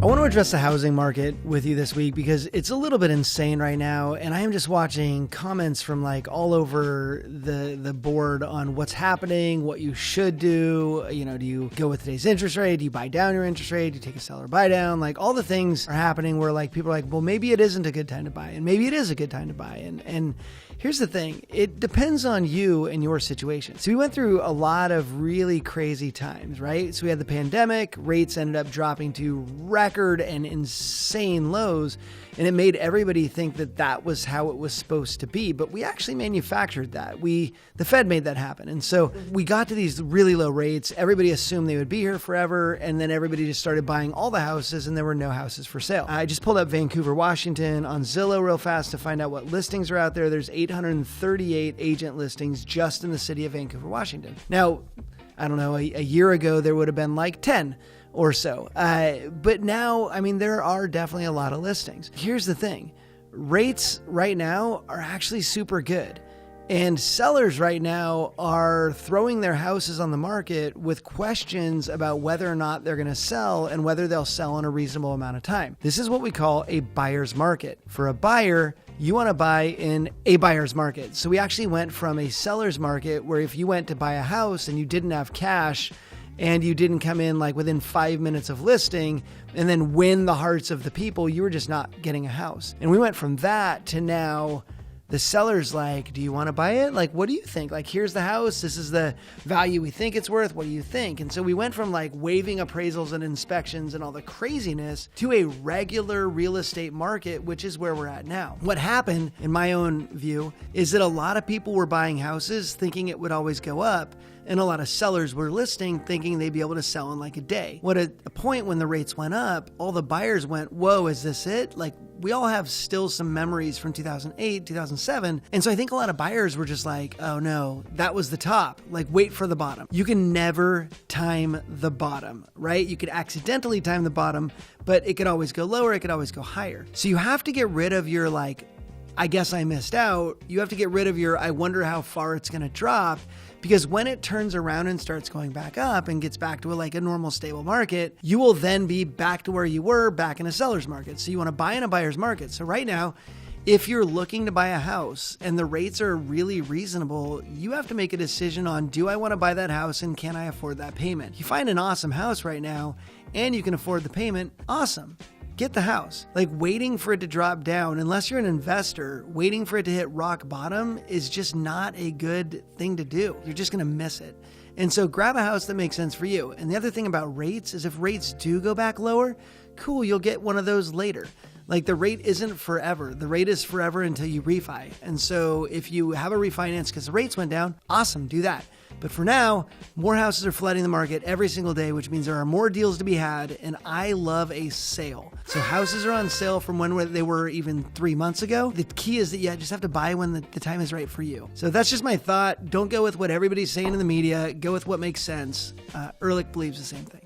want to address the housing market with you this week because it's a little bit insane right now. And I am just watching comments from like all over the board on what's happening, what you should do. You know, do you go with today's interest rate? Do you buy down your interest rate? Do you take a sell or buy down? Like all the things are happening where like people are like, well, maybe it isn't a good time to buy and maybe it is a good time to buy. And here's the thing. It depends on you and your situation. So we went through a lot of really crazy times, right? So we had the pandemic, rates ended up dropping to record and insane lows, and it made everybody think that that was how it was supposed to be. But we actually manufactured that. The Fed made that happen. And so we got to these really low rates. Everybody assumed they would be here forever. And then everybody just started buying all the houses and there were no houses for sale. I just pulled up Vancouver, Washington on Zillow real fast to find out what listings are out there. There's 838 agent listings just in the city of Vancouver, Washington. Now, I don't know, a year ago, there would have been like 10 or so. But now, I mean, there are definitely a lot of listings. Here's the thing. Rates right now are actually super good. And sellers right now are throwing their houses on the market with questions about whether or not they're going to sell and whether they'll sell in a reasonable amount of time. This is what we call a buyer's market. For a buyer, you want to buy in a buyer's market. So we actually went from a seller's market where if you went to buy a house and you didn't have cash and you didn't come in like within 5 minutes of listing and then win the hearts of the people, you were just not getting a house. And we went from that to now the seller's like, do you want to buy it? Like, what do you think? Like, here's the house. This is the value we think it's worth. What do you think? And so we went from like waiving appraisals and inspections and all the craziness to a regular real estate market, which is where we're at now. What happened, in my own view, is that a lot of people were buying houses thinking it would always go up. And a lot of sellers were listing thinking they'd be able to sell in like a day. What at a point when the rates went up, all the buyers went, whoa, is this it? Like we all have still some memories from 2008, 2007. And so I think a lot of buyers were just like, oh no, that was the top. Like wait for the bottom. You can never time the bottom, right? You could accidentally time the bottom, but it could always go lower. It could always go higher. So you have to get rid of your like, I guess I missed out. You have to get rid of your, I wonder how far it's going to drop. Because when it turns around and starts going back up and gets back to a normal stable market, you will then be back to where you were back in a seller's market. So you want to buy in a buyer's market. So right now, if you're looking to buy a house and the rates are really reasonable, you have to make a decision on, do I want to buy that house and can I afford that payment? You find an awesome house right now and you can afford the payment, awesome. Get the house. Like waiting for it to drop down, unless you're an investor, waiting for it to hit rock bottom is just not a good thing to do. You're just going to miss it. And so grab a house that makes sense for you. And the other thing about rates is if rates do go back lower, cool, you'll get one of those later. Like the rate isn't forever. The rate is forever until you refi. And so if you have a refinance because the rates went down, awesome, do that. But for now, more houses are flooding the market every single day, which means there are more deals to be had. And I love a sale. So houses are on sale from when they were even 3 months ago. The key is that you just have to buy when the time is right for you. So that's just my thought. Don't go with what everybody's saying in the media. Go with what makes sense. Ehrlich believes the same thing.